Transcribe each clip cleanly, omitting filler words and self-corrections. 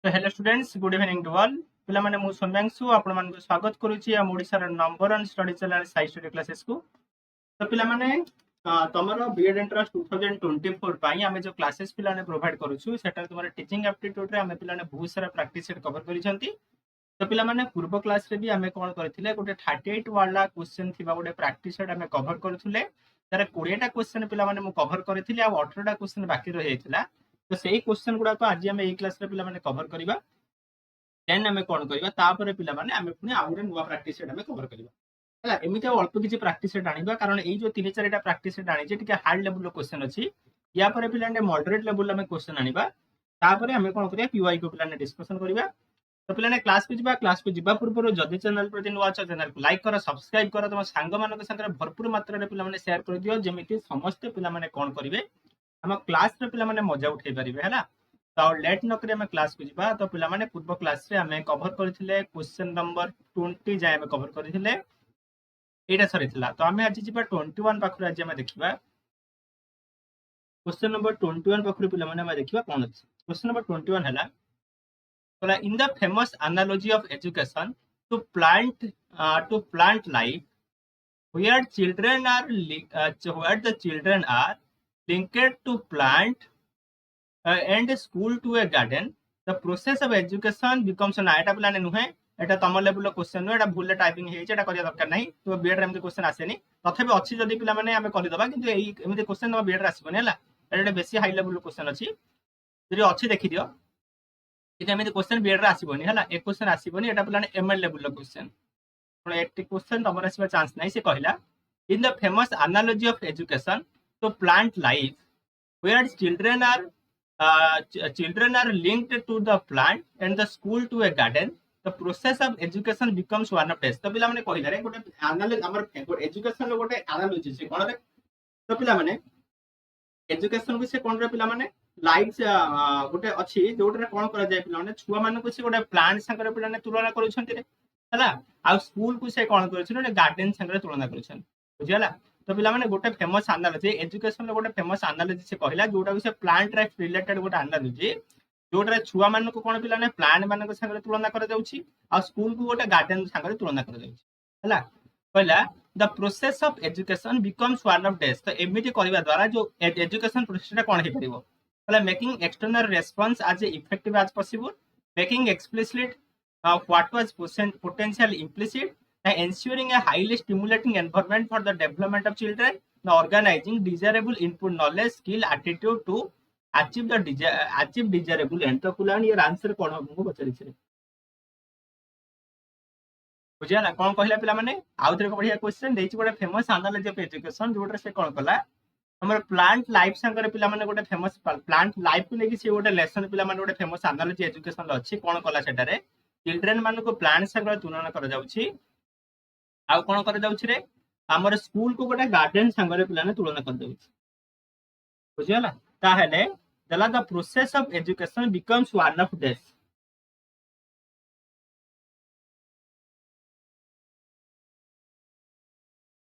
So hello students, good evening to all. ପିଲାମାନେ ମୁଁ ସୌମ୍ୟାଂଶୁ ଆପଣମାନଙ୍କୁ ସ୍ୱାଗତ କରୁଛି ଆମ ଓଡ଼ିଶାର number 1 study channel Sai study classes କୁ। ତ ପିଲାମାନେ ତମର ବିଏଡ୍ ଏଣ୍ଟ୍ରାନ୍ସ 2024 ପାଇଁ ଆମେ ଯୋଉ କ୍ଲାसेस ପିଲାମାନେ ପ୍ରୋଭାଇଡ କରୁଛୁ ସେଟା ତମର टीचिंग एप्टीट्यूड रे ଆମେ ପିଲାମାନେ ବହୁତ ସାରା ପ୍ରାକ୍ଟିସ ସେଟ कवर କରିଛନ୍ତି। ତ ପିଲାମାନେ ପୂର୍ବ କ୍ଲାସ ରେ ବି ଆମେ କଣ କରିଥିଲେ ଗୋଟେ 38 वाला क्वेश्चन थिबा ଗୋଟେ ପ୍ରାକ୍ଟିସ ସେଟ ଆମେ कवर କରୁଥିଲେ। ତାର 20 ଟା क्वेश्चन ପିଲାମାନେ ମୁଁ कवर କରିଥିଲି ଆଉ 18 ଟା क्वेश्चन बाकी रहि ଯାଇଥିଲା। तो सेही क्वेश्चन गुडा को आज हम एई क्लास रे पिला माने कवर करिबा। देन हमें कोन करिबा तापरे पिला माने हमें पुनी आउरे नुवा प्रैक्टिस सेट हमें कवर करिबा। हला एमिते अल्प किछि प्रैक्टिस सेट आनिबा कारण एई जो 3 4 टा प्रैक्टिस सेट आनि जे टिके हार्ड लेवल रो क्वेश्चन अछि। या परे पिला ने मॉडरेट लेवल हमें क्वेश्चन आनिबा। तापरे हमें कोन करिया पीवाई को पिला ने डिस्कशन करिबा। तो पिला ने क्लास को जिबा पूर्व जदि चैनल प्रति नुवा छ चैनल को लाइक करो सब्सक्राइब करो तम सांग मानक संगे भरपूर मात्रा रे पिला माने शेयर कर दियो जेमिति समस्त पिला माने कोन करिवे हम क्लास रे पिला माने मजा उठै परिबे हला। तो लेट न करी हमें क्लास को जिबा। तो पिला माने पूर्व क्लास रे हमें कवर करथिले क्वेश्चन नंबर 20 जाय हमें कवर करथिले एटा सरीथिला। तो हमें आज जिबा 21 पाखरु आज हमें देखिबा क्वेश्चन नंबर 21 पाखरु पिला माने हमें देखिबा कोन अछि। क्वेश्चन नंबर 21 हला in the famous analogy of education to plant life where children are where the children are linked to plant and school to a garden, the process of education becomes ना एटा पिला ने नुहे एटा तम level रो question no एटा भूल typing हे छै एटा करिया दरकार नाही। तो बीएड रे एमते क्वेश्चन आसेनी तथापि अछि जदी पिला माने हमें करि दबा किंतु एई एमते क्वेश्चन तम बीएड रे आसीबनी हला। एटा बेसी हाई लेवल रो क्वेश्चन अछि जदी अछि देखि दियो किंतु एमते क्वेश्चन बीएड रे आसीबनी हला। एक क्वेश्चन आसीबनी एटा पिला ने एमएल लेवल रो क्वेश्चन पण एक क्वेश्चन तमर आसीबा चांस नाही। से कहला in the famous analogy of education to plant life where children are linked to the plant and the school to a garden, the process of education becomes one of test। तो पिला माने कहिला रे गोटे analogy हमर education रो गोटे analogy छै कोन रे। तो पिला माने एजुकेशन को से कोन रे पिला माने लाइफ गोटे अछि जोटरे कोन करा जाय पिला माने छुआ माने को से गोटे प्लांट संगे पिला ने तुलना करूछंती रे हला। आ स्कूल को से कोन करूछन गोटे गार्डन संगे तुलना करूछन बुझियाला। तो पिला माने गोटे फेमस एनालॉजी एजुकेशन रो गोटे फेमस एनालॉजी से कहला जोटा से प्लांट लाइफ रिलेटेड गोटे एनालॉजी जोटा छुआ मान को कोन पिला ने प्लांट मान को संगे तुलना कर जाउछि आ स्कूल को गोटे गार्डन संगे तुलना कर जाउछि हला। कहला the process of education becomes one of days. तो एमिति करबा द्वारा जो एजुकेशन प्रोसेस कोन हे परिबो कहला making external response as effective as possible, making explicit what was potential implicit, ensuring a highly stimulating environment for the development of children, organizing desirable input knowledge skill attitude to achieve desirable end। तो पुलान ये answer कोन हमको पचरि छै बुझियाला कोन कहला पिला माने आउथरे बढ़िया question देछि गोटे फेमस एनालॉजी ऑफ एजुकेशन जोटर से कोन कला हमर प्लांट लाइफ संगे पिला माने गोटे फेमस प्लांट लाइफ को लेके से गोटे लेसन पिला माने गोटे फेमस एनालॉजी एजुकेशन ल अछि कोन कला सेटारे चिल्ड्रेन मान को प्लांट संगे तुलना कर जाउछि आ कोन कर जाउछि रे हमर स्कूल को गोटे गार्डन संगे पिला ने तुलना कर जाउछि बुझियाला। ताहेले दला the process of education becomes one of this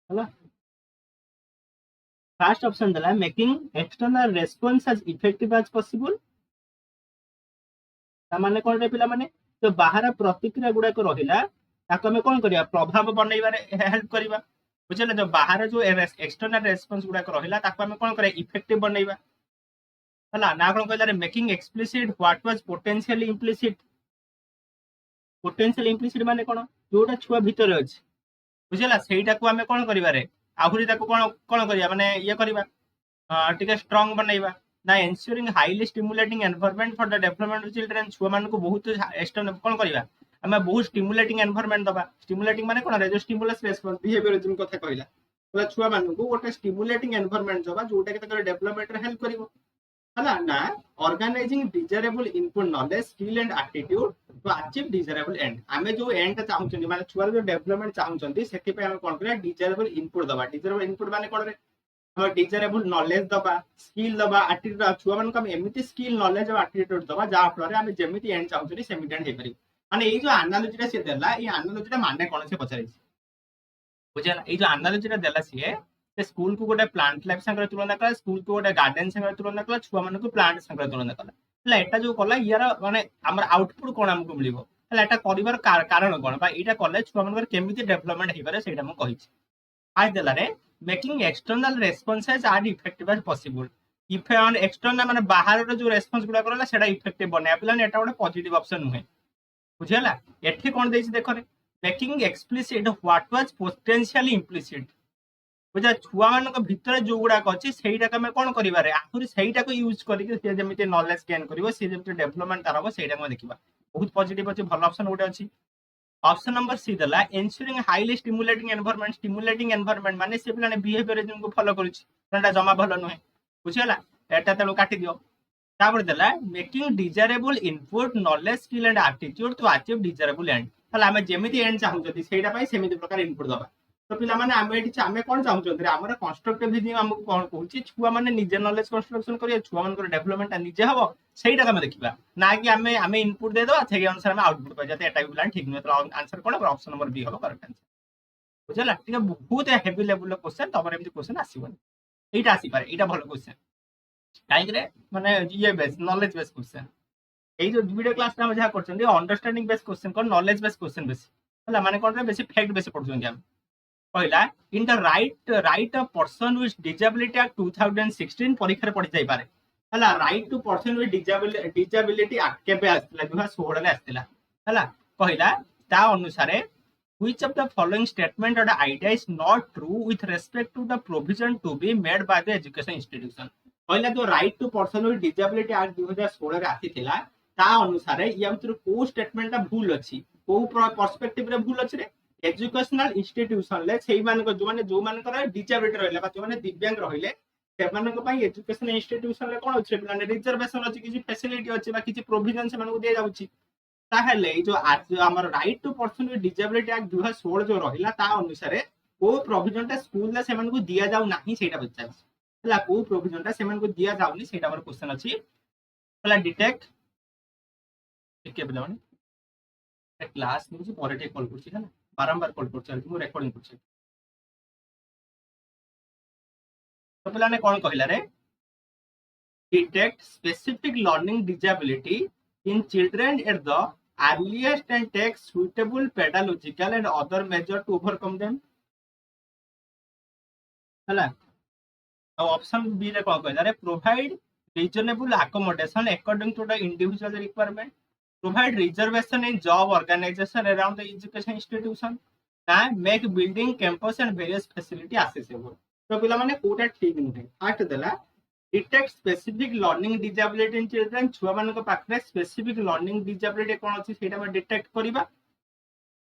हला। फर्स्ट ऑप्शन दला making external response as effective as possible. ता माने कोन रे पिला माने तो बाहर प्रतिक्रिया गुडा को रहिला ताको हमें कोन करिया प्रभाव बनैबारे हेल्प करिबा बुझले। जो बाहर जो एक्सटर्नल रेस्पॉन्स गुडा को रहिला ताको हमें कोन करिया इफेक्टिव बनैबा हला। ना कोन कहला रे making explicit what was potentially implicit. Potential implicit माने कोन जोटा छुआ भीतर अछि बुझला सेटा को हमें कोन करिबा रे आहुरी ताको कोन करिया माने ये करिबा टिके स्ट्रांग बनैबा ना ensuring highly stimulating environment for the development of children. छुआ मान को बहुत एक्सटर्नल कोन करिबा हमें बहुत स्टिमुलेटिंग एनवायरनमेंट दबा। स्टिमुलेटिंग माने कोन रे जो स्टिमुलस रेस्पॉन्स बिहेवियरिज्म कथा कहला बोला छुआ मान को गोटे स्टिमुलेटिंग एनवायरनमेंट दबा जोटा के तकर डेवलपमेंट रे हेल्प करिवो हला। ना organising desirable input knowledge skill and attitude to achieve desirable end. हमें जो एंड चाहउछन माने छुआ जो डेवलपमेंट चाहउछन सेति पे हम कोन करिया डिजायरेबल इनपुट दबा। डिजायरेबल इनपुट माने कोन रे हम डिजायरेबल नॉलेज दबा स्किल दबा एटीट्यूड छुआ मान को हम एमिति स्किल नॉलेज और एटीट्यूड दबा जा फल हम जेमिति एंड चाहउछन सेमिति एंड हे परिबो। माने ए जो एनालॉजी रे से देला ए एनालॉजी रे माने कोन से पचारि बुझला। ए जो एनालॉजी रे देला से स्कूल को गोटे प्लांट लाइफ संगे तुलना कला स्कूल को गोटे गार्डन संगे तुलना कला छुआ मान को प्लांट संगे तुलना कला ହେଲା ଏଟା ଯୋଉ କଲା ইয়াର ମାନେ ଆମର ଆଉଟପୁଟ କଣ ଆମକୁ ମିଳିବ ହେଲା ଏଟା କରିବାର କାରଣ କଣ ବା ଏଇଟା କଲେ ଛୁଆମାନଙ୍କର କେମିତି ଡେଭଲପମେଣ୍ଟ ହେଇପାରେ ସେଇଟା ମୁଁ କହିଛି। ଆଇ ଦେଲାରେ making external responses as effective as possible. External ମାନେ ବାହାରର ଯୋଉ ରେସ୍ପନ୍ସ ଗୁଡାକ ରହିଲା ସେଟା ଇଫେକ୍ଟିଭ ବନେଇବା ପିଲାମାନେ ଏଟା ଗୋଟେ ପଜିଟିଭ ଅପସନ ନୁହେଁ ବୁଝିହେଲା। ଏଠି କଣ ଦେଇଛି ଦେଖରେ ମେକିଂ ଏକ୍ସପ୍ଲିସିଟ୍ ହ୍ୱାଟ ୱାଜ ପୋଟେନ୍ସିଆଲି ଇମ୍ପ୍ଲିସିଟ୍ ବୁଝା ଛୁଆ ମାନଙ୍କ ଭିତରେ ଯୋଉ ଗୁଡାକ ଅଛି ସେଇଟାକୁ ଆମେ କଣ କରିବାରେ ଆହୁରି ସେଇଟାକୁ ୟୁଜ କରିକି ସେ ଯେମିତି ନଲେଜ ଗେନ୍ କରିବ ସେ ଯେମିତି ଡେଭଲପମେଣ୍ଟ ତାର ହବ ସେଇଟାକୁ ଆମେ ଦେଖିବା। ବହୁତ ପଜିଟିଭ ଅଛି ଭଲ ଅପସନ ଗୋଟେ ଅଛି। ऑप्शन नंबर सी देला एन्श्योरिंग हाईली स्टिमुलेटिंग एनवायरनमेंट माने से पिलाने बिहेवियरिज्म को फॉलो करूची एटा जमा भलो नुहे बुझियला एटा तेणु काटी दियो। तापर देला making desirable input knowledge skill and aptitude to achieve desirable end हला आमे जेमिति एंड चाहू जदी सेटा पई सेमिति प्रकार इनपुट दबा। तो पिला माने आमे एठी आमे कोन चाहू जदी हमर कंस्ट्रक्टिविज्म हमको कोन कहूची छुआ माने निजे नॉलेज कंस्ट्रक्शन करिया छुआ मानकर डेवलपमेंट निजे हबो ସେଇଟା ଆମେ ଦେଖିବା ନା କି ଆମେ ଇନପୁଟ ଦେଇଦେବା ସେଇ ଅନୁସାରେ ଆମେ ଆଉଟପୁଟ ପାଇବା ଯାতে ଏଟା ବି ପ୍ଲାନ୍ ଠିକ ନୁହେଁ। ତ ଆନ୍ସର କଣ ଅପସନ ନମ୍ବର ବି ହବ କରେକ୍ଟ ଆନ୍ସର ବୁଝିଲା। ଟିକେ ବହୁତ ହେଭି ଲେଭେଲର କ୍ୱେଶ୍ଚନ ତମର ଏମିତି କ୍ୱେଶ୍ଚନ ଆସିବନି ଏଇଟା ଆସିପାରେ ଏଇଟା ଭଲ କ୍ୱେଶ୍ଚନ କାହିଁକି ମାନେ ଇଏ ବେସ୍ ନଲେଜ ବେସ୍ କ୍ୱେଶ୍ଚନ ଏଇ ଯୋଉ ଭିଡିଓ କ୍ଲାସରେ ଆମେ ଯାହା କରୁଛନ୍ତି ଅଣ୍ଡରଷ୍ଟାଣ୍ଡିଂ ବେସ୍ କ୍ୱେଶ୍ଚନ କଣ ନଲେଜ ବେସ୍ କ୍ୱେଶ୍ଚନ ବେଶୀ ହେଲା ମାନେ କଣ ବେଶୀ ଫ୍ୟାକ୍ଟ ବେଶୀ ପଢୁଛନ୍ତି ଆମେ। କହିଲା in the right of person with disability act 2016 ପରୀକ୍ଷାରେ ପଢି ଯାଇପାରେ ହେଲା right to person with disability act କେବେ ଆସିଥିଲା 2016 ରେ ଆସିଥିଲା ହେଲା। କହିଲା ତା ଅନୁସାରେ which of the following statement or the idea is not true with respect to the provision to be made by the education institution। କହିଲା जो right to person with disability act 2016 रे आसीथिला ता अनुसार या भितर को स्टेटमेंट भूल अछि को पर्सपेक्टिव रे भूल अछि रे एजुकेशनल इंस्टीट्यूशन ले सेही मानक जो मानकर डिजाबिलिटी रहले बा जो माने दिव्यांग रहिले सेमानक पई एजुकेशन इंस्टीट्यूशन ले कोन अछि माने रिजर्वेशन अछि किछि फैसिलिटी अछि बा किछि प्रोविजन से मानक दिया जाउछि ताहेले जो हमर right to person with disability act 2016 जो रहिला ता अनुसार को प्रोविजनटा स्कूल ले सेमान को दिया जाउ नाही सेटा बचाइ हला को प्रोविजनटा सेमान को दिया जाउनी सेटा हमर क्वेश्चन अछि हला डिटेक्ट एके बेला माने क्लास न्यूज पर टे कॉल करछि हला बारंबार कॉल करछि मु रेकॉर्डिंग करछि। तो पिलाने कोन कहिला रे detect specific learning disability in children at the earliest and take suitable pedagogical and other measures to overcome them हला। तो ऑप्शन बी रे कोन कहला रे provide reasonable accommodation according to the individual requirement provide reservation in job organisation around the education institution ना make building campus and various facility accessible. तो पिला माने कोटा ठीक नुहे फास्ट देला detect specific learning disability in children छुआ मान पाखे स्पेसिफिक लर्निंग डिजाबिलिटी कौन अच्छी से डिटेक्ट करवा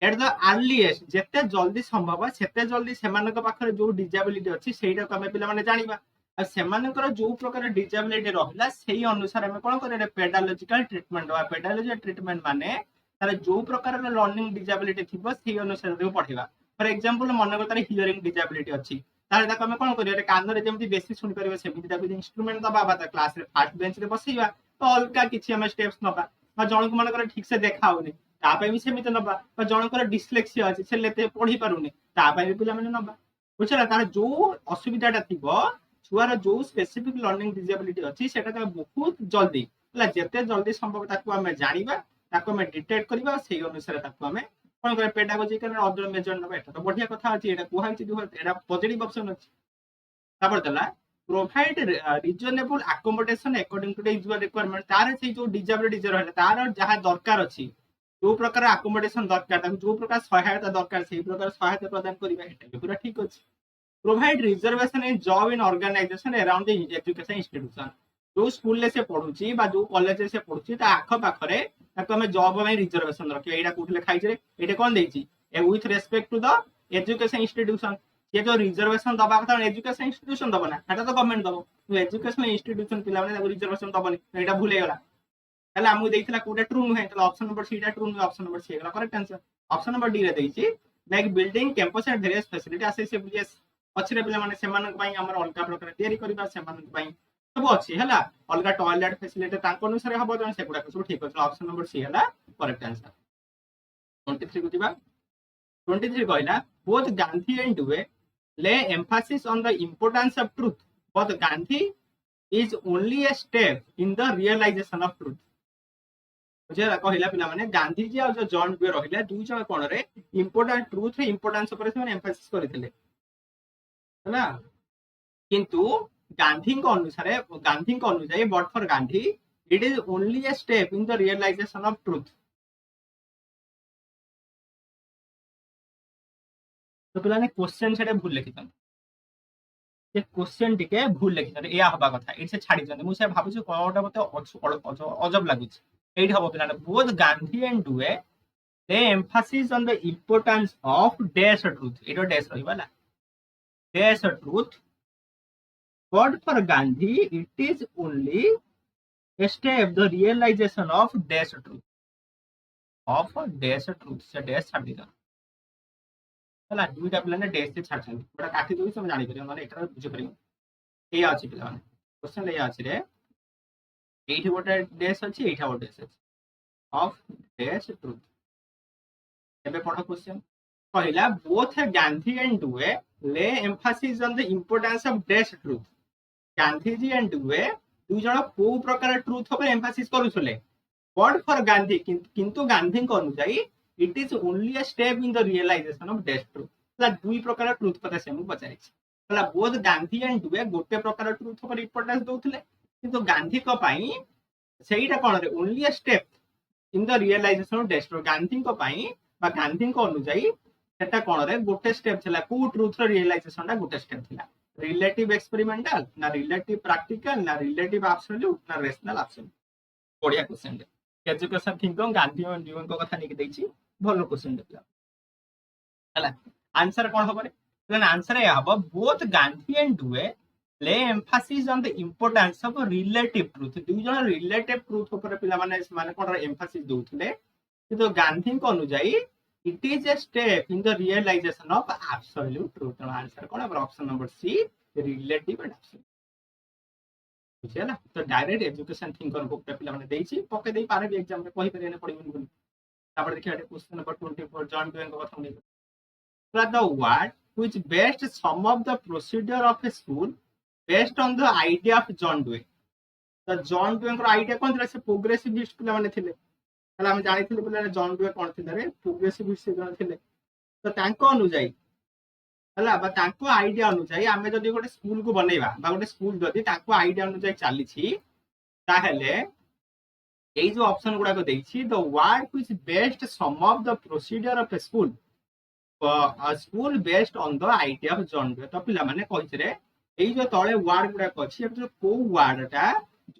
एट द अर्लीएस्ट जिते जल्दी संभव सेते जल्दी से पाखे जो डिजाबिलिटी अच्छी से पे जाना और जो प्रकार डिजाबिलिटी रहा से अनुसार आम कौन कर पेडालोजिकल ट्रिटमेंट पेडालोजिकल ट्रिटमेंट माने तार जो प्रकार लर्निंग डिजाबिलिटी थी से अनुसार पढ़ेगा फॉर एग्जांपल मन कर हियरिंग डिजाबिलिटी अच्छी ताले ताको हमें कोन करियो कान रे जेमति बेसी सुनि परिबे सेमिति ताको इंस्ट्रूमेंट दबा बा क्लास रे फर्स्ट बेंच रे बसैबा तो अलका किछि हम स्टेप्स नबा बा जण को मन कर ठीक से देखा होनी ता पे भी सेमिति नबा बा जण कर डिस्लेक्सिया अछि से लेते पढ़ी पारुनी ता पे भी पिला माने नबा बुझला तार जो असुविधाटा थिबो छुआर जो स्पेसिफिक लर्निंग डिसेबिलिटी अछि सेटा त बहुत जल्दी हला जेते जल्दी संभव ताको हमें जानिबा ताको हमें डिटेक्ट करबा सेही अनुसार ताको हमें कौन करे पेडागोजिकल अदर मेजर नबा एटा तो बढ़िया कथा अछि एटा कुहा छि एटा पॉजिटिव ऑप्शन अछि। तापर दला provide reasonable accommodation according to the usual requirement तार से जो डिजाबिलिटी जे रहले तार जहा दरकार अछि जो प्रकार अकोमोडेशन दरकार ताको जो प्रकार सहायता दरकार सेही प्रकार सहायता प्रदान करिबा एटा भी पूरा ठीक अछि। Provide reservation in job in organisation around the education institution जो स्कूल ले से पढुची बा जो कॉलेज से पढुची ता आख पाखरे ताको हमें जॉब में रिजर्वेशन रखियो एटा कोठले खाइ छे एटा कोन देछि ए with respect to the education institution ये जो रिजर्वेशन दबा कथा एजुकेशन इंस्टीट्यूशन दबो ना एटा तो गवर्नमेंट दबो तो एजुकेशन इंस्टीट्यूशन पिला माने रिजर्वेशन दबोनी एटा भूले गला हला हमु देखिला कोटा ट्रू नुहे तो ऑप्शन नंबर सी टा ट्रू नुहे ऑप्शन नंबर सी गला correct answer. Option number D रे देछि like building campus and various facility accessible अच्छे पिला माने सेमान पई हमर अलका प्रकार तयारी करबा सेमान पई सब अच्छी है अलग टॉयलेट फैसिलिटी अनुसार हम जन से सब ठीक अच्छे ऑप्शन नंबर सी है करेक्ट आंसर। 23 को दिबा 23 कहला both Gandhi and Dewey lay emphasis on the importance of truth both Gandhi is only a step in the realization of truth. ବୁଝିଗଲା କହିଲା ପିଲାମାନେ ଗାନ୍ଧୀଜୀ ଆଉ ଯୋଉ ଜନ୍ ଡୁଏ ରହିଲେ ଦୁଇ ଜଣ କଣରେ ଇମ୍ପୋର୍ଟାଣ୍ଟ ଟ୍ରୁଥ ଇମ୍ପୋର୍ଟାନ୍ସ ଉପରେ ସେମାନେ ଏମ୍ଫାସିସ୍ କରିଥିଲେ ହେଲା କିନ୍ତୁ ଗାନ୍ଧୀଙ୍କ ଅନୁଯାୟୀ but for Gandhi it is only a step in the realisation of truth. ତ ପିଲାମାନେ କ୍ୱେଶ୍ଚନ ସେଟା ଭୁଲ ଲେଖିଛନ୍ତି ସେ କ୍ୱେଶ୍ଚନ ଟିକେ ଭୁଲ ଲେଖିଛନ୍ତି ଏଇଆ ହବା କଥା ଏଇଠି ସେ ଛାଡିଛନ୍ତି ମୁଁ ସେ ଭାବୁଛି କଣଟା ମତେ ଅଜବ ଲାଗୁଛି ଏଇଠି ହବ ପିଲାମାନେ both Gandhi and Dewey they emphasis on the importance of dash truth it was dash ରହିବ ହେଲା dash truth but for Gandhi it is only a step the realization of dash truth ସେ dash ଛାଡି ଦେଇଛନ୍ତି ହେଲା ଦୁଇଟା ପିଲାମାନେ dash ରେ ଛାଡିଛନ୍ତି ଗୋଟା କାଟି ଦଉଛି ତମେ ଜାଣିପାରିବ ମାନେ ଏଟା ବୁଝିପାରିବ ଏଇଆ ଅଛି ପିଲାମାନେ କ୍ୱେଶ୍ଚନ ଏଇଆ ଅଛି ରେ ଏଇଠି ଗୋଟେ dash ଅଛି ଏଇଟା ଗୋଟେ dash ଅଛି of dash truth ଏବେ ପଢ କ୍ୱେଶ୍ଚନ କହିଲା both Gandhi and Dewey lay emphasis on the importance of dash truth Gandhiji and Dewey ଦୁଇ ଜଣ କୋଉ ପ୍ରକାର ଟ୍ରୁଥ ଉପରେ ଏମ୍ଫାସିସ୍ କରୁଥିଲେ ବଟ୍ ଫର ଗାନ୍ଧୀ କିନ୍ତୁ ଗାନ୍ଧୀଙ୍କ ଅନୁଯାୟୀ it is only a step in the realisation of dash truth ହେଲା ଦୁଇ ପ୍ରକାର ଟ୍ରୁଥ କଥା ସେ ମୁଁ ପଚାରିଛି ହେଲା ବୋଥ ଗାନ୍ଧୀ ଆଣ୍ଡ ଡୁଏ ଗୋଟେ ପ୍ରକାର ଟ୍ରୁଥ ଉପରେ ଇମ୍ପୋର୍ଟାନ୍ସ ଦଉଥିଲେ କିନ୍ତୁ ଗାନ୍ଧୀଙ୍କ ପାଇଁ ସେଇଟା କଣରେ only a step in the realisation of dash truth ଗାନ୍ଧୀଙ୍କ ପାଇଁ ବା ଗାନ୍ଧୀଙ୍କ ଅନୁଯାୟୀ ସେଟା କଣରେ ଗୋଟେ ଷ୍ଟେପ୍ ଥିଲା କୋଉ ଟ୍ରୁଥର ରିୟଲାଇଜେସନଟା ଗୋଟେ ଷ୍ଟେପ୍ ଥିଲା रिलेटिव एक्सपेरिमेंटल ना रिलेटिव प्रैक्टिकल ना रिलेटिव एब्सोल्यूट ना रेशनल एब्सोल्यूट बढ़िया क्वेश्चन एजुकेशन थिंकिंग गांधी और ड्यूए को कथा नहीं देछि भलो क्वेश्चन देला हला आंसर कोन हबरे देन आंसर या हबो बोथ गांधी एंड ड्यूए ले Mphasis on the importance of relative truth दुई जण रिलेटिव ट्रुथ ऊपर पिला माने कोन एम्फासिस दउथले किंतु गांधी को अनुଯାୟୀ it is a step in the realization of absolute truth answer कोन है option number C relative and absolute बुझिया ना तो डायरेक्ट एजुकेशन थिंकर बुक पे पिला माने देछि पके देई पारे भी एग्जाम रे कहि परिने पडिबनि बोली तापर देखिया क्वेश्चन नंबर 24 जॉन डुएन को कथा नहीं the word which best sum up the procedure of a school based on the idea of John Dewey तो जॉन डुए को आईडिया कोन थिला से प्रोग्रेसिविस्ट पिला माने थिले ହେଲା ଆମେ ଜାଣିଥିଲେ ପିଲାମାନେ ଜନ୍ ଡୁଏ କଣ ଥିଲେ ରେ ପ୍ରୋଗ୍ରେସିଭିଷ୍ଟ ସେ ଜଣ ଥିଲେ ତ ତାଙ୍କ ଅନୁଯାୟୀ ହେଲା ବା ତାଙ୍କ ଆଇଡିଆ ଅନୁଯାୟୀ ଆମେ ଯଦି ଗୋଟେ ସ୍କୁଲକୁ ବନେଇବା ବା ଗୋଟେ ସ୍କୁଲ ଯଦି ତାଙ୍କ ଆଇଡିଆ ଅନୁଯାୟୀ ଚାଲିଛି ତାହେଲେ ଏଇ ଯୋଉ ଅପସନ ଗୁଡାକ ଦେଇଛି the word which best sum of the procedure of a school based on the idea of John Dewey ତ ପିଲାମାନେ କହିଥିଲେ ଏଇ ଯୋଉ ତଳେ ୱାର୍ଡ ଗୁଡାକ ଅଛି ଏଥିରେ କୋଉ ୱାର୍ଡଟା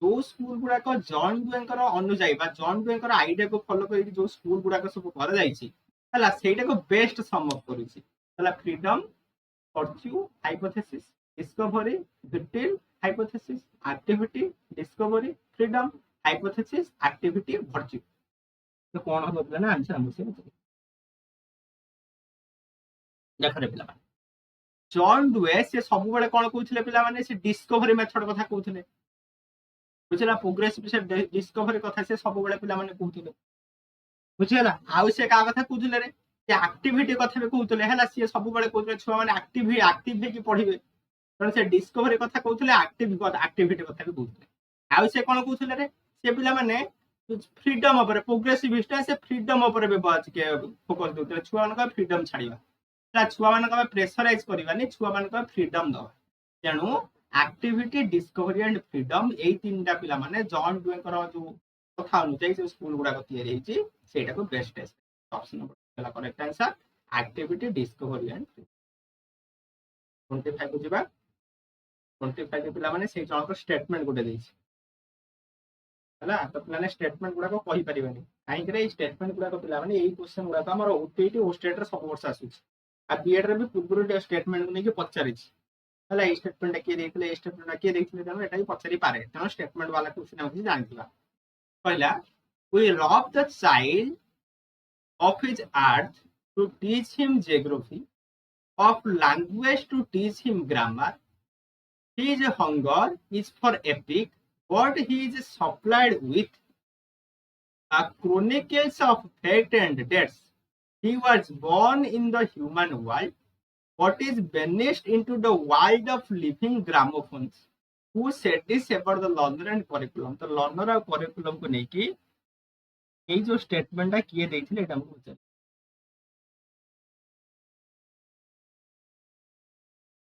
जो स्कूल गुड़ाक जॉन डुएंकर अनुଯାୟୀ बा जॉन डुएंकर आइडिया को फॉलो करके जो स्कूल गुड़ाक सब कर जाईछि हला सेटा को बेस्ट सम अप करूछि हला freedom pursue hypothesis discovery detail hypothesis activity discovery freedom hypothesis activity virtue तो कोन हो बतला ना आंसर हमसे देखा रे पिला जॉन डुए से सब बेले कोन कहउथिले पिला माने से डिस्कवरी मेथड कथा कहउथिले बुझला प्रोग्रेसिव से डिस्कवरी कथा से सब बेले पिला माने कहउथिले बुझला आउ से का कथा कहउथिले रे से एक्टिविटी कथा भी कहउथिले हला से सब बेले कहउथिले छुआ माने एक्टिव हे की पढिबे कारण से डिस्कवरी कथा कहउथिले एक्टिविटी कथा भी कहउथिले आउ से कोन कहउथिले रे से पिला माने फ्रीडम ऊपर प्रोग्रेसिविस्ट से फ्रीडम ऊपर भी बात के फोकस देउथिले छुआ माने का फ्रीडम छाड़ीबा छुआ मान प्रेसराइज करवानी छुआ मान फ्रीडम दवा तेणु एक्टिविटी डिस्कवरी एंड फ्रीडम यही तीन टा पिला माने जॉन डुए जो कथा अनुसार से स्कूल गुड़ाक या best option number correct answer activity discovery and freedom 25 को जीवा 25 पिला माने से जण को स्टेटमेंट गोटे देछि हला तो पिला स्टेटमेंट गुड़ाक कहि परिबेनी काहे करे स्टेटमेंट गुड़ाक पिला माने एई क्वेश्चन गुड़ाक हमर ओटीटी ओ स्टेट रे सब वर्ष आसुछि आ बीएड रे भी पूर्व स्टेटमेंट को लेके पचारि हला ए स्टेटमेंट के देथिले ए स्टेटमेंट के देथिले तनो एटा भी पचारि पारे तनो स्टेटमेंट वाला क्वेश्चन हम जानथिबा पहिला we rob the child of his earth to teach him geography of language to teach him grammar his hunger is for epic what he is supplied with a chronicles of fate and deaths. He was born in the human world, but is banished into the world of living gramophones. Who said this about the learner and curriculum तो learner और curriculum को नेकी एई जो स्टेटमेंटटा किए देथिले एटा हमहु पचार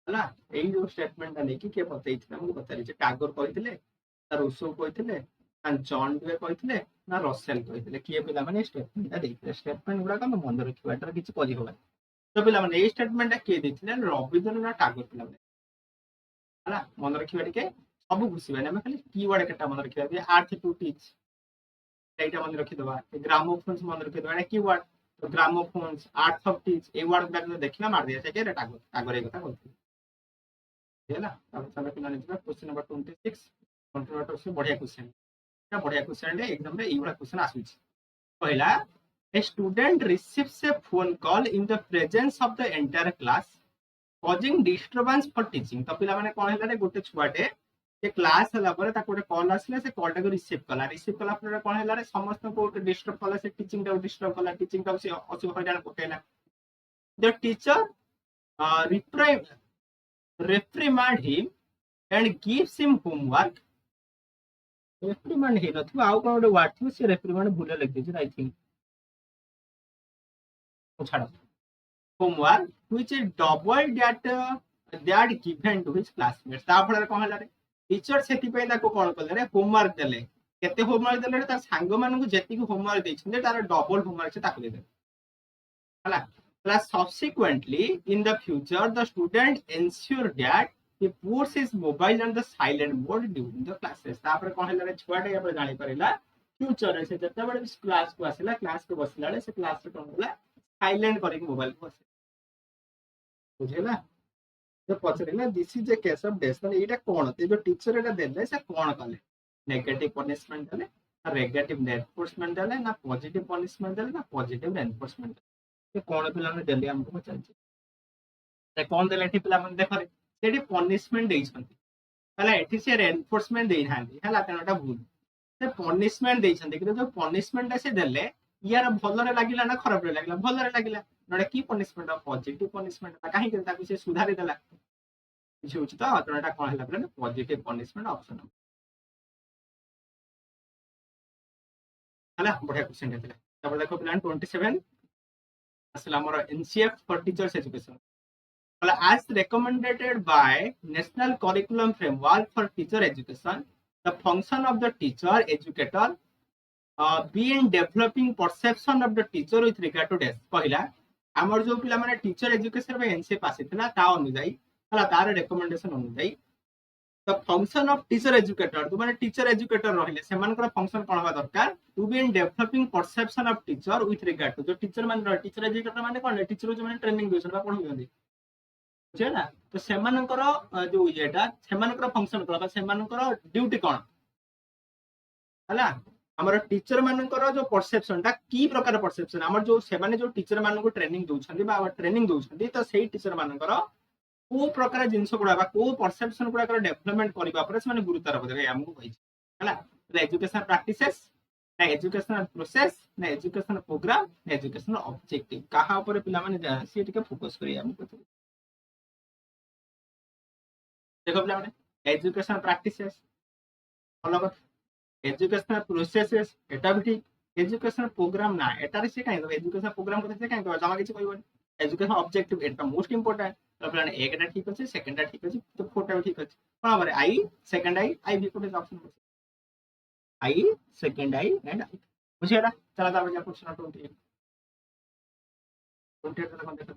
हला एई जो स्टेटमेंटटा नेकी के बतैथिले हमहु बतारि जे टागोर कहिथिले ना रूसो कहिथिले ना जॉन डे कहिथिले ना रसेल कहिथिले किए पिला माने स्टेटमेंटटा देथिले स्टेटमेंट गुडा हम मन रखिबा एटा किछि कहि होबा तो पिला माने एई स्टेटमेंटटा किए देथिले रविंद्रनाथ ना टागोर पिला माने हला मन रखिबा टिके सब घुसिबा हम खाली कीवर्ड केटा मन रखिबा जे आर्थ टू टीच एटा मन रखिदबा ग्रामोफोन्स मन रखिदबा एटा कीवर्ड तो ग्रामोफोन्स आर्थ ऑफ टीच ए वर्ड गुडा देखिना मार दिया से के टागोर टागोर ए कथा कहथिले ହେଲା ତାପରେ ଚାଲ ପିଲାମାନେ ଯିବା क्वेश्चन नंबर 26 कंट्रोवर्टर से बढ़िया क्वेश्चन এটা बढ़िया क्वेश्चन रे एग्जाम रे এইগুলা क्वेश्चन आସୁଛି पहिला a student receives a phone call in the presence of the entire class causing disturbance for teaching तो पिला माने कोन हैला रे गोटे छुआटे से क्लास हला पर ता कोटे कॉल आसले से कॉल टा को रिसीव कला पर कोन हैला रे समस्त को डिस्टर्ब कला से टीचिंग टा डिस्टर्ब कला टीचिंग टा से असुविधा कोटेला the teacher reprimand him and gives him homework reprimand he नथु आउ कोन गोटे वर्ड थु से reprimand भूल लिख दे आई थिंक ओ छाड़ homework which is double that given to his classmates ता फळे कोन हला रे टीचर सेति पे ताको कोन करले रे होमवर्क देले केते होमवर्क देले तार सांग मानन को जेति को होमवर्क दैछन तार डबल होमवर्क से ताको दे हला plus subsequently in the future the student ensure that he puts his mobile on the silent mode during the classes तापर कोन हला रे छुआटे या पर जानि परिला फ्यूचर रे से जत्ता बडे क्लास को आसिला क्लास को बसला रे से क्लास रे कोन होला साइलेंट करिक मोबाइल को बसे बुझेला तो पछरेला this is a case of dash माने एटा कोन ते जो टीचर एटा देले से कोन कले नेगेटिव पनिशमेंट देले ना नेगेटिव रेनफोर्समेंट देले ना पॉजिटिव पनिशमेंट देले ना पॉजिटिव रेनफोर्समेंट से कोन पिला ने देले हमको पचारछि से कोन देले ठी पिला मन देखरे सेठी पनिशमेंट देइ छथि हला एठी से रेनफोर्समेंट देइ हांदी हला तनटा भूल से पनिशमेंट देइ छथि कि जो पनिशमेंट से देले यार भलो रे लागिला ना खराब रे लागिला भलो रे लागिला नडा की पनिशमेंट पॉजिटिव पनिशमेंट काहे कि ताकू से सुधारि देला किछ होछि त तनटा कोन हला पिला पॉजिटिव पनिशमेंट ऑप्शन हला बढ़िया क्वेश्चन देला तब देखो प्लान 27 असला हमर NCF for teachers education well as recommended by national curriculum framework for teacher education the function of the teacher educator be in developing perception of the teacher with regard to this पहिला हमर जो पिला माने teacher education में NCF आसीतला ता अनुसाई हला तार recommendation अनुसाई the function of teacher educator तो माने टीचर एजुकेटर रहिले सेमानकर फंक्शन कोन होबा दरकार to be in developing perception of teacher with regard to जो टीचर मान टीचर एजुकेटर माने कोन टीचर जो माने ट्रेनिंग दोसन बा पढौ जंदी बुझे ना तो सेमानकर जो येटा सेमानकर फंक्शन कोन बा सेमानकर ड्यूटी कोन हला हमर टीचर मानकर जो परसेप्शन ता की प्रकार परसेप्शन हमर जो सेमाने जो टीचर मान को ट्रेनिंग दोछंदी बा ट्रेनिंग दोछंदी तो सेही टीचर मानकर को प्रकार जिंस गुडा बा को परसेप्शन गुडा कर डेवलपमेंट करबा पर से माने गुरुतर बदले हमको कहि हला एजुकेशन प्रैक्टिसेस ना एजुकेशनल प्रोसेस ना एजुकेशनल प्रोग्राम ना एजुकेशनल ऑब्जेक्टिव कहा ऊपर पिला माने से टिके फोकस करी हमको देखो पिला माने एजुकेशनल प्रैक्टिसेस अलग एजुकेशनल प्रोसेसेस एटा भी ठीक एजुकेशनल प्रोग्राम ना एटा रे से काई एजुकेशनल प्रोग्राम करते से काई जमा किछ कहबो एजुकेशन ऑब्जेक्टिव एटा मोस्ट इंपोर्टेंट तो प्लान एक टा ठीक अछि सेकंड टा ठीक अछि तो फोर टा भी ठीक अछि कोन हमरे आई सेकंड आई भी कोटे ऑप्शन आई सेकंड आई एंड आई बुझिएला चला ता बजा क्वेश्चन 28 28 तक देखो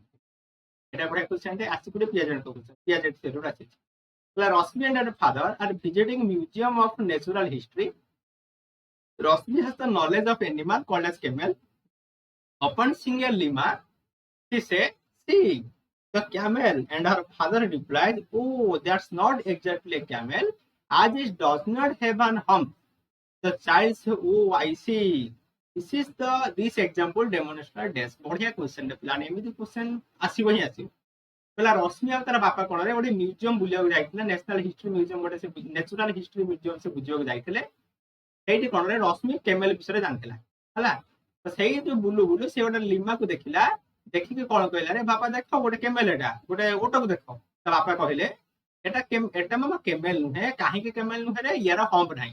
एटा बडा क्वेश्चन है आसी कोटे पियाजेट तो क्वेश्चन पियाजेट से रोड अछि ला रश्मि and her father are visiting museum of natural history Rosmi has the knowledge of animal called as camel upon seeing a lemur she said see the camel and her father replied oh that's not exactly a camel as it does not have an hump the child said oh I see this example demonstrates this बढ़िया question है plan एमिति question आसी वही आसी पहला रश्मि आ तार बापा कोन रे गोटे म्यूजियम बुलिया जाइथिले नेशनल हिस्ट्री म्यूजियम गोटे से नेचुरल हिस्ट्री म्यूजियम से बुझियो जाइथिले एठी कोन रे रश्मि केमेल विषय जानथिला हला तो सेही जो बुलु बुलु से गोटे लीमा को देखिला देखि के कोन कहला रे बापा देखो गोटे केमेल एटा गोटे ओटो को देखो त बापा कहिले एटा मामा केमेल नुहे काहे के केमेल नुहे रे यार हम्प नाही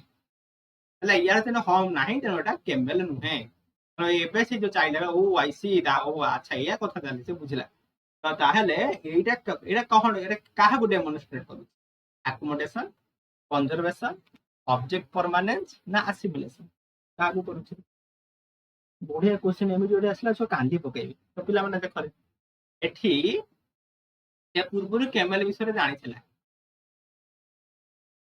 ହେଲା यार तेन हम्प नाही तेन एटा केमेल नुहे तो एबे से जो चाइल्ड ओ आई सी दा ओ अच्छा या कथा जानि से बुझला तो ताहले एटा कहन एटा काहा को डेमोन्स्ट्रेट करू अकोमोडेशन कंजर्वेशन ऑब्जेक्ट परमानेंस ना असिमिलेशन काहा को करू बढ़िया क्वेश्चन एमि जोडे आसला सो कांदी पकेबी तो पिला माने देखरे एठी ये पूर्व केमेल विषय जानी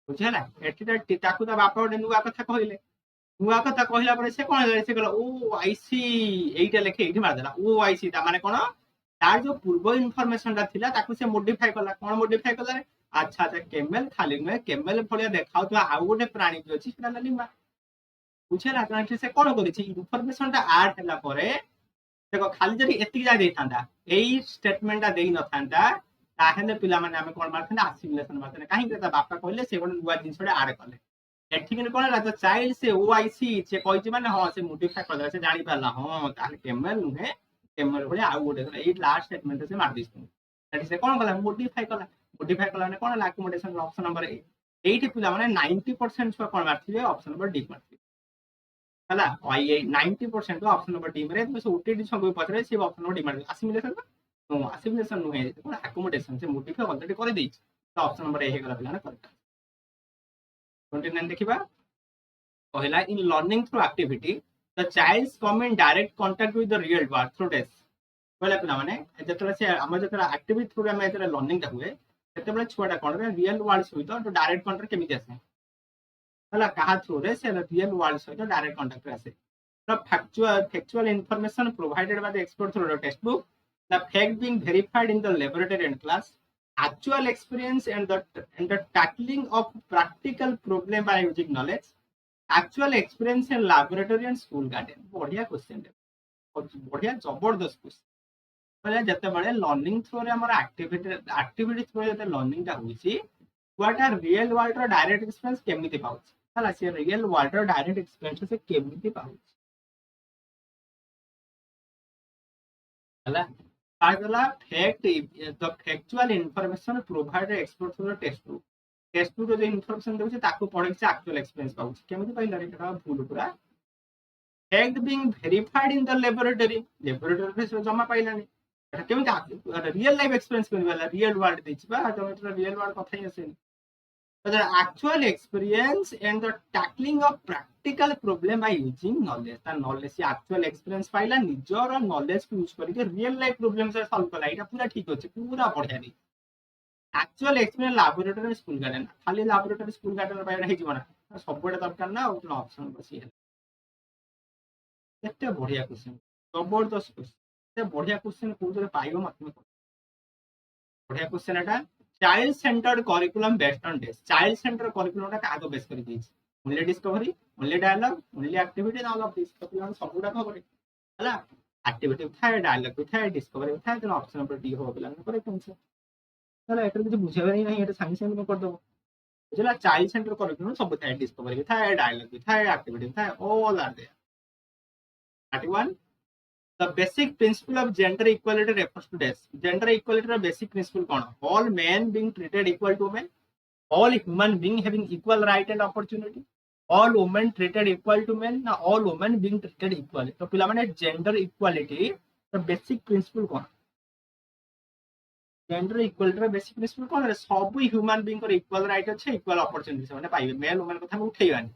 बुझेगा एठी ताकू ता बापा गोटे नुआ कथा कहले नुआ कथा कहला पर से कोन से कहला ओ आई सी एइटा लेखे एठी मार देला ओ आई सी ता माने कोन तार जो पूर्व इन्फॉर्मेशन ता थिला ताकू से मॉडिफाई करला कोन मॉडिफाई करला रे अच्छा अच्छा केमेल खाली में केमेल फलिया देखाउ तो आउ गोटे प्राणी जो अछि सेटा लिम्बा बुझेला तो से कोन करिछि इन्फॉर्मेशन ता ऐड होला परे देखो खाली जदि एतिक जा देथांदा एई स्टेटमेंट ता देई नथांदा ताहेले पिला माने आमे कोन मारथांदा असिमिलेशन मारथांदा काहे कि बापा कहले से कोन नुआ जिंसडे ऐड करले एठी किन कोन ला तो चाइल्ड से ओआईसी से कहिछि माने हां से मॉडिफाई कर से जानि पाला हां ताले केमेल नुहे केमेल भले आउ गोटे एई लास्ट स्टेटमेंट से मार दिस एठी से कोन कला मॉडिफाई कला ने कोन ला अकोमोडेशन ऑप्शन नंबर 8 एठी पिला माने 90% छुआ कोन मारथिबे ऑप्शन नंबर डी मारथिबे हला आई 90% ऑप्शन नंबर डी मारे से ओटीडी सब पचरे से ऑप्शन नंबर डी मारे असिमिलेशन नो असिमिलेशन नुहे कोन अकोमोडेशन से मॉडिफाई ऑलरेडी कर देछि तो ऑप्शन नंबर ए हे गला पिला ने करेक्ट 29 देखिबा पहला in learning through activity the child's come in direct contact with the real world through test पहला पिला माने जतरा से हम जतरा एक्टिविटी थ्रू हम जतरा लर्निंग ता हुए सेते बले छुआटा कोन रे रियल वर्ल्ड सहित तो डायरेक्ट कांटेक्ट केमिति आसे हला कहा थ्रू रे से रियल वर्ल्ड सहित डायरेक्ट कांटेक्ट आसे the factual information provided by the expert through the textbook, the fact being verified in the laboratory and class, actual experience and the tackling of practical problem by using knowledge, actual experience in laboratory and school garden. बढ़िया question बढ़िया जबरदस्त question पहले जते बड़े learning through रे हमर activity through जते learning ता होईची व्हाट आर रियल वर्ल्ड रो डायरेक्ट एक्सपीरियंस केमिति पाउछ हला से रियल वर्ल्ड रो डायरेक्ट एक्सपीरियंस से केमिति पाउछ हला आगला fact the factual information provided expert through the textbook जो इंफॉर्मेशन देउछ ताको पढे से एक्चुअल एक्सपीरियंस पाउछ केमिति पाइला रे एटा भूल पूरा fact being verified in the laboratory से जमा पाइलानी एटा केमिति रियल लाइफ एक्सपीरियंस केमिति वाला रियल वर्ल्ड देछि बा तो एटा रियल वर्ल्ड कथा ही Aseni the actual experience and the tackling of practical problem by using knowledge the knowledge से actual experience पाइला निजर knowledge को यूज करके real life problem से सॉल्व कला एटा पूरा ठीक होचे पूरा बढ़िया रे actual experience laboratory school garden खाली laboratory स्कूल गार्डन पाइला हे जीवना सब बडे दरकार ना ऑप्शन बसी केते बढ़िया क्वेश्चन जबरदस्त क्वेश्चन एते बढ़िया क्वेश्चन कोजरे पाइबो मत बढ़िया क्वेश्चन एटा child centred curriculum based on test child centred curriculum टा कागो बेस करी this only discovery only dialogue only activity all of this तो पिलान सबुडा खबर हला एक्टिविटी थाए डायलॉग थाए डिस्कवरी थाए तो ऑप्शन नंबर डी हो पिलान करेक्ट आंसर हला एकर कुछ बुझेबे नहीं एटा साइंस में कर दबो बुझला चाइल्ड सेंटर्ड करिकुलम सब थाए डिस्कवरी थाए डायलॉग थाए एक्टिविटी थाए all are there 31 The basic principle of gender equality refers to this. Gender equality ର basic principle कौन? All men being treated equal to women, all human being having equal right and opportunity, all women treated equal to men, ना all women being treated equally. तो पिला माने gender equality ର basic principle कौन? Gender equality ର basic principle कौन? सब human being को equal right अच्छे equal opportunity से माने पाइबे male woman को था उठेइबानी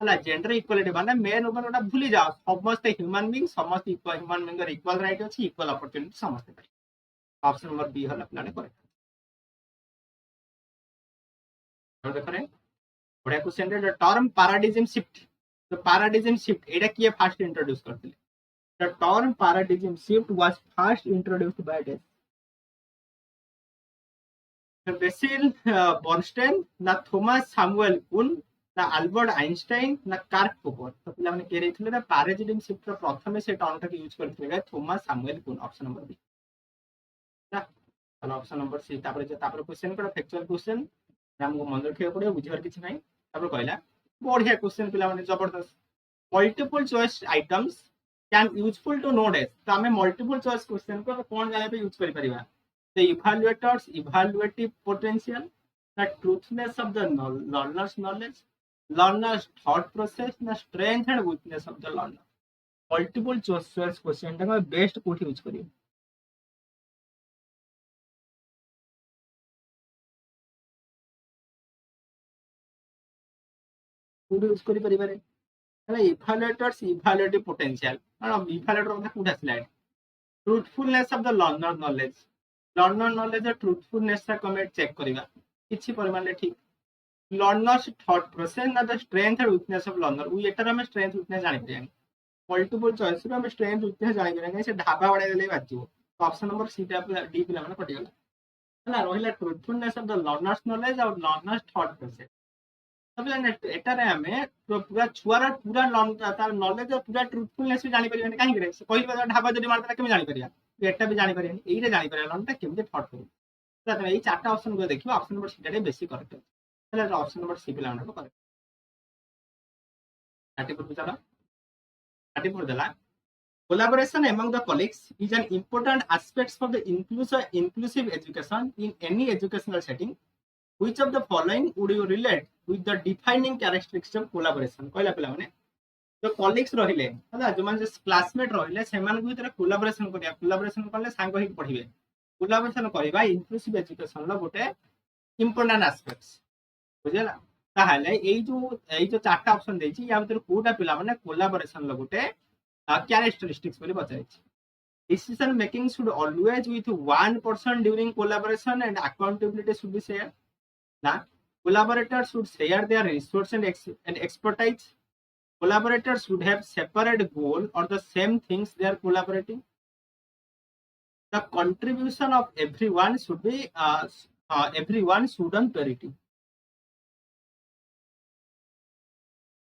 हला जेंडर इक्वालिटी माने मेन वुमेन ओटा भूली जाओ समस्त ह्यूमन बीइंग समस्त equal human being equal right अछि इक्वल अपॉर्चुनिटी समस्त पाइ ऑप्शन नंबर बी हला प्लान करेक्ट तो देखरे बढ़िया क्वेश्चन रे टर्म पैराडिज्म शिफ्ट तो पैराडिज्म शिफ्ट एटा किए फर्स्ट इंट्रोड्यूस करथिले the term paradigm shift was first introduced by dash Basil Bernstein ना थॉमस सैमुअल कुन ना अल्बर्ट आइंस्टाइन ना कार्ल पोपर तो पिला माने के रेथिले ना पैराडिज्म शिफ्ट रो प्रथमे से टर्म टा यूज करथिले थॉमस सैमुअल कुन ऑप्शन नंबर बी ना चलो ऑप्शन नंबर सी तापर क्वेश्चन को फैक्चुअल क्वेश्चन हमको मन रखियो पड़े बुझिबार किछ नै तापर कहला बढ़िया क्वेश्चन पिला माने जबरदस्त multiple choice items can useful to know dash तो हमें मल्टीपल चॉइस क्वेश्चन को कोन जाने पे यूज करि परिबा the evaluators evaluative potential the truthness of the learner's knowledge, learner's thought process, the strength and weakness of the learner. Multiple choice question टा best कोठी use करियो कोठी यूज करि परिबारे ହେଲା evaluators evaluative potential କାରଣ evaluator କଥା କୋଉଠି ଆସିଲା truthfulness of the learner knowledge ର truthfulness ଟା କମେ ଚେକ୍ କରିବା କିଛି ପରିମାଣରେ ଠିକ learner's thought process ନା the strength and weakness of learner ଏଟାର ଆମେ strength weakness ଜାଣି ପାରିବାନି multiple choice ରୁ ଆମେ strength weakness ଜାଣି ପାରିବାନି ସେ ଢାବା ବଢାଇ ଦେଲେ ବାଜିବ ଅପସନ ନମ୍ବର ସି ଟା ଡି ପିଲାମାନେ କଟିଗଲା ହେଲା ରହିଲା truthfulness of the learner's knowledge ଆଉ learner's thought process ଏଟାରେ ଆମେ ପୁରା ଛୁଆର ପୁରା ତାର ନଲେଜ ପୁରା ଟ୍ରୁଥଫୁଲନେସ୍ ବି ଜାଣିପାରିବାନି କାହିଁକି ସେ କହିବା ଢାବା ଯଦି ମାରିଦେଲା କେମିତି ଜାଣିପାରିବା ଏଟା ବି ଜାଣିପାରିବାନି ଏଇଟା ଜାଣିପାରିବା ଲର୍ନଟା କେମିତି ଥଟ୍ କରିବ ତମେ ଏଇ ଚାରିଟା ଅପସନ ଗୁলো ଦେଖିବ ଅପସନ ନମ୍ବର ସିଟା ବେଶୀ କରେକ୍ଟ ଅଛି ହେଲା ଅପସନ ନମ୍ବର ସି ପିଲାମାନଙ୍କୁ କରେକ୍ଟ 34 ଚାଲ 34 ଦେଲା collaboration among the colleagues is an important aspect for the inclusive education in any educational setting. Which of the following would you relate with the defining characteristics of collaboration? कहला पिला माने जो colleagues रहिले होला जो माने क्लासमेट रहिले सेमान भितर कोलाबोरेशन करिया कोलाबोरेशन करले सांग ही पढिबे कोलाबोरेशन करबा इंक्लूसिव एजुकेशन लो गोटे इंपोर्टेंट एस्पेक्ट्स बुझला ताहले एई जो चारटा ऑप्शन देछि या भितर कोटा पिला माने कोलाबोरेशन लो गोटे कैरेक्टरिस्टिक्स बोली बताइछि decision making should always with one person during collaboration and accountability should be shared. Now, collaborators should share their resources and expertise. Collaborators should have separate goal or the same things they are collaborating. The contribution of everyone should be everyone should on parity.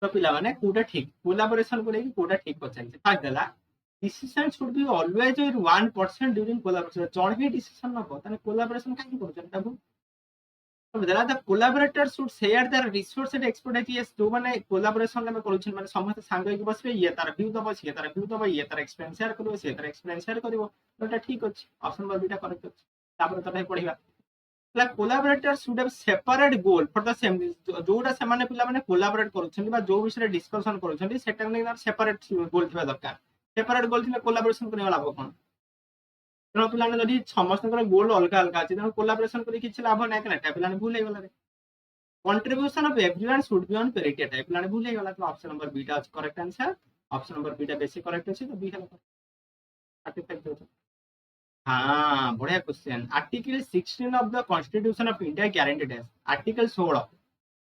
तो पिला माने कोटा ठीक collaboration को लेके कोटा ठीक पचाइছে fast देला decision should be always with 1% during collaboration जण ही डिसीजन नबो तने कोलाबोरेशन काहे करूछन ताबु तो देला the collaborator should share their resource and expertise जो माने कोलाबोरेशन में करूछन माने समस्त सांग होई बसबे ये तार व्यू दबो से तार व्यू दबो ये तार एक्सपीरियंस शेयर करबो से तार एक्सपीरियंस शेयर करबो तो ठीक अछि ऑप्शन नंबर बीटा करेक्ट अछि तापर तो पढिबा like collaborators should have separate goal for the same जोटा से माने पिला माने कोलैबोरेट करूछन बा जो विषय डिस्कशन करूछन सेटा नै ना सेपरेट गोल थिबा दरकार सेपरेट गोल थिले कोलैबोरेशन करने लाभ कोन तनो पिला ने जदी समस्त गोल अलग अलग अछि तनो कोलैबोरेशन करी किछ लाभ नै कनेक्ट पिला ने भूल हे गला रे contribution of everyone should be on parity type पिला ने भूल हे गला तो ऑप्शन नंबर बी टा correct answer option number B टा बेसी करेक्ट अछि तो बी है 35 हाँ बढ़िया question article 16 of the constitution of India guaranteed है आर्टिकल 16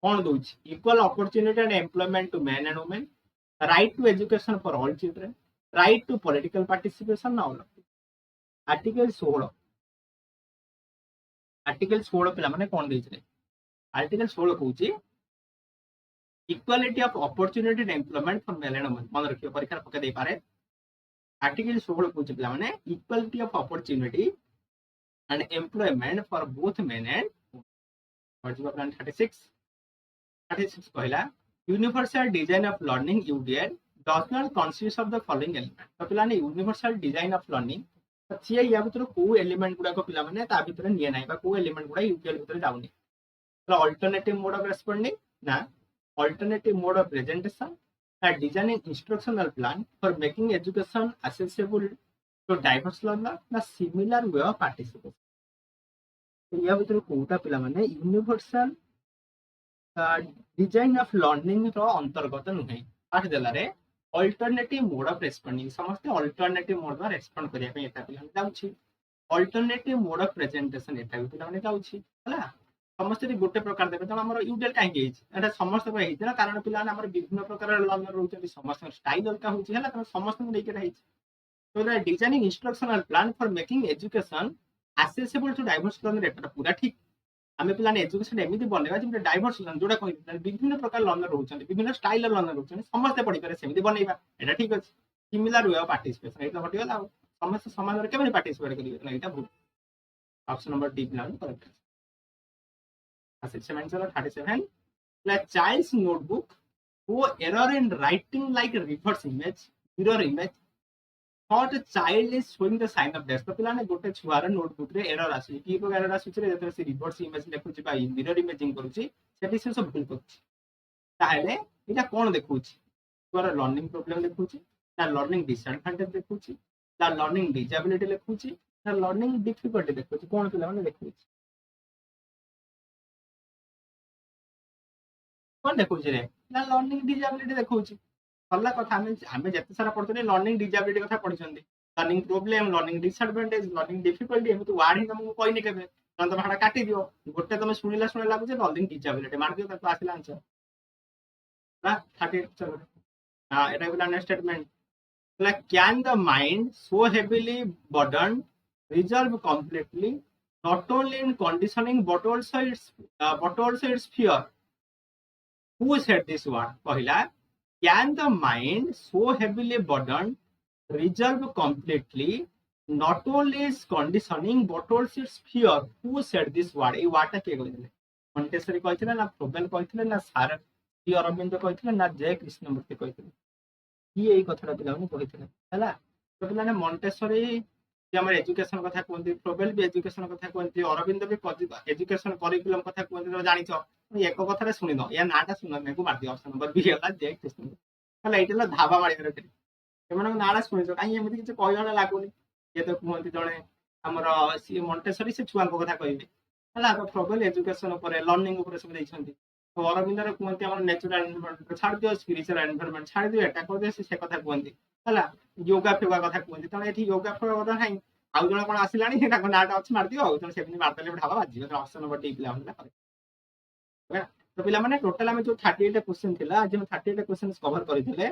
कौन दोछ equal opportunity and employment to men and women right to education for all children right to political participation ना ऑल आर्टिकल 16 पिला माने कौन देछ रे आर्टिकल 16 कहूची equality of opportunity and employment for men and women मन रखियो परीक्षा पके दे पारे आर्टिकल 16 कहूची पिला माने equality of opportunity and employment for both men and women plan 36 कहला universal design of learning UDL does not consist of the following element तो पिला ने यूनिवर्सल डिजाइन ऑफ लर्निंग छिए या भीतर को एलिमेंट गुडा को पिला माने ता भीतर निये नाही बा को एलिमेंट गुडा यूडीएल भीतर जाउनी तो अल्टरनेटिव मोड ऑफ रेस्पोंडिंग ना alternative mode of presentation designing instructional plan for making education accessible to diverse learner na similar way of participation या भीतर कोटा पिला माने यूनिवर्सल डिजाइन ऑफ लर्निंग रो अंतर्गत नुहे आठ देला रे अल्टरनेटिव मोड ऑफ रेस्पोंडिंग समस्त अल्टरनेटिव मोड में रेस्पोंड करिया पे एटा पिला जाउछि अल्टरनेटिव मोड ऑफ प्रेजेंटेशन एटा पिला माने जाउछि हला समस्त गोटे प्रकार देबे तो हमर यूडीएल काहे गेज एटा समस्त को हेछि ना कारण पिला हमर विभिन्न प्रकार लर्नर रहउछन समस्त स्टाइल अलका होछि हला त समस्त को लेके रहिछि तो the designing instructional plan for making education accessible to diverse learner एटा पूरा ठीक आमे पिला ने एजुकेशन एमिति बनेबा जे डाइवर्स लर्नर जोडा कहि विभिन्न प्रकार लर्नर रहउछन विभिन्न स्टाइल लर्नर रहउछन समस्त पढि पारे सेमिति बनेबा एटा ठीक अछि सिमिलर वे ऑफ पार्टिसिपेशन एटा हटि गला समस्त समान रे केबे पार्टिसिपेट करिवे एटा भूल option number D plan correct 37 like child's notebook who error in writing like reverse image mirror image What a child is showing the sign of death तो पिलाने गोटे छुआर नोटबुक रे एरर आसी की प्रकार एरर आसी रे जतरे से रिवर्स इमेज देखुची बा मिरर इमेजिंग करूची सेठी से सब भूल करछि ताहेले एटा कोन देखुची छुआर लर्निंग प्रॉब्लम देखुची ना लर्निंग डिसएडवांटेज देखुची ना लर्निंग डिसेबिलिटी देखुची ना लर्निंग डिफिकल्टी देखुची कोन पिला माने देखुची कोन देखुची रे ना लर्निंग डिसेबिलिटी देखुची सल्ला कथा आमे जते सारा पढते लर्निंग डिसेबिलिटी कथा पढिसंती learning problem learning disadvantage learning difficulty एमति वर्ड ही तुमको कहनी केबे तन तुम हाडा काटी दियो गोटे तुम सुनिला सुनिला लागु जे लर्निंग डिसेबिलिटी मार दियो ताको आसिला आंसर ना 38 चलो हां एटा बिला next statement like can the mind so heavily burdened resolve completely not only in conditioning but also its fear who said this word कहला can the mind so heavily burdened resolve completely not only its conditioning but also its fear who said this word এই ওয়ার্ডটা কে কইলে Montessori কইছিল না probable কইছিল না sir টি অরবিন্দ কইছিল না জে কৃষ্ণমূর্তি কইছিল କିଏ ଏଇ କଥାଟା ପିଲାମାନଙ୍କୁ କହିଥିଲେ ହେଲା ତ ପିଲାମାନେ ମଣ୍ଟେସରୀ ଯେ ଆମର ଏଜୁକେସନ କଥା କୁହନ୍ତି ପ୍ରୋବେଲ ବି ଏଜୁକେସନ କଥା କୁହନ୍ତି ଅରବିନ୍ଦ ବି ଏଜୁକେସନ କରିକୁଲମ କଥା କୁହନ୍ତି ତମେ ଜାଣିଛ ଏକ କଥାରେ ଶୁଣିନ ୟା ନାଁଟା ଶୁଣିନ ଏକୁ ମାରିଦିଅ ଅପସନ ନମ୍ବର ବି ହେଲା ଜେ କୃଷ୍ଣ ହେଲା ଏଇଟା ହେଲା ଧାବା ମାରିବାର ଥିଲା ସେମାନଙ୍କ ନାଁଟା ଶୁଣିଛ କାହିଁ ଏମିତି କିଛି କହିଲା ଲାଗୁନି ଇଏ ତ କୁହନ୍ତି ଜଣେ ଆମର ସିଏ ମଣ୍ଟେସରୀ ସେ ଛୁଆଙ୍କ କଥା କହିବେ ହେଲା ତ ପ୍ରୋବେଲ ଏଜୁକେସନ ଉପରେ ଲର୍ଣ୍ଣିଂ ଉପରେ ସବୁ ଦେଇଛନ୍ତି ଅରବିନ୍ଦର କୁହନ୍ତି ଆମର ନ୍ୟାଚୁରାଲ ଏନଭାରମେଣ୍ଟ ଛାଡି ଦିଅ ସ୍ପିରିଚୁଆଲ ଏନଭାରମେଣ୍ଟ ଛାଡି ଦିଅ ଏଟା କରିଦିଅ ସେ କଥା କୁହନ୍ତି ହେଲା ୟୋଗା ଫିଗା କଥା କୁହନ୍ତି ତେଣୁ ଏଠି ୟୋଗା ଫିଗା କଥା ନାହିଁ ଆଉ ଜଣେ କଣ ଆସିଲାଣି ତାଙ୍କ ନାଁଟା ଅଛି ମାରିଦିଅ ଆଉ ଜଣେ ସେମିତି ମାରିଦେଲେ ଢାବା ବାଜିବ ଅପସନ ନମ୍ବର ଟି ପିଲାମାନେ କରେ ତ ପିଲାମାନେ ଟୋଟାଲ ଆମେ ଯୋଉ 38 କ୍ୱେଶ୍ଚନ ଥିଲା ଆଜି ଆମେ 38 କ୍ୱେଶ୍ଚନ କଭର କରିଥିଲେ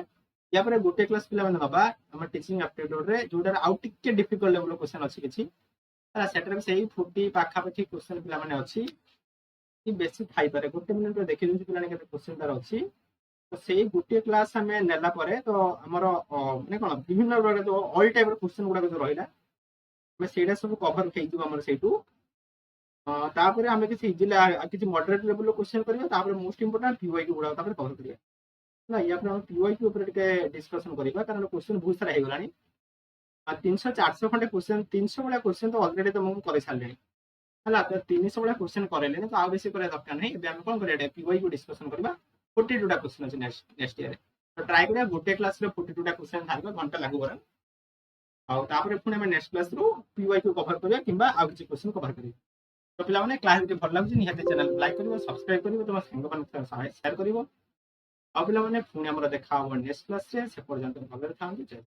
ୟା ପରେ ଗୋଟେ କ୍ଲାସ ପିଲାମାନେ ହବା ଆମ ଟିଚିଂ ଆପ୍ଟିଟ୍ୟୁଡ ରେ ଯୋଉଟା ଆଉ ଟିକେ ଡିଫିକଲ୍ଟ ଲେଭେଲ କ୍ୱେଶ୍ଚନ ଅଛି କିଛି ହେଲା ସେଟାରେ ସେଇ 40 ପାଖାପାଖି କ୍ୱେଶ୍ଚନ ପିଲାମାନେ ଅଛି कि बेसी थाई पारे गोटे मिनिट देखि दिन्छ पिलाने केते क्वेश्चन तार अछि तो सेही गोटे क्लास हमें नेला परे तो हमर माने कोन विभिन्न प्रकार जो ऑल टाइप रो क्वेश्चन गुडा जो रहिला हमें सेडा सब कवर हेइ जो हमर सेटू तापरे हमें किछि इजिली किछि मॉडरेट लेवल रो क्वेश्चन करियो तापरे मोस्ट इंपोर्टेंट पीवाई गुडा तापरे कवर करियो ना या पर हम पीवाई के ऊपर के डिस्कशन करिबा कारण क्वेश्चन बहुत सारा हे गलानी 300 400 खंडे क्वेश्चन 300 वाला क्वेश्चन तो ऑलरेडी तो हम करे सारलेनी ହେଲା ତ 300 ଭଳିଆ क्वेश्चन करेले तो आ बेसी करे दरकार नहीं ଏବେ ଆମେ कोन करिया पीवाई को डिस्कशन करबा 42 टा क्वेश्चन अछि नेक्स्ट ईयर तो ट्राई करिया गोटे क्लास रे 42 टा क्वेश्चन थारबा घंटा लागु बरन आ तापर पुणी हम नेक्स्ट क्लास रो पीवाई को कवर करिया किबा आ किछि क्वेश्चन कवर करिया तो पिला माने क्लास रे भल लागु निहाते चैनल को लाइक करिवो सब्सक्राइब करिवो तुम संग मान शेयर करिवो आ पिला माने पुणी हमर देखा हो नेक्स्ट क्लास रे से पर्यंत भलरे थांतु।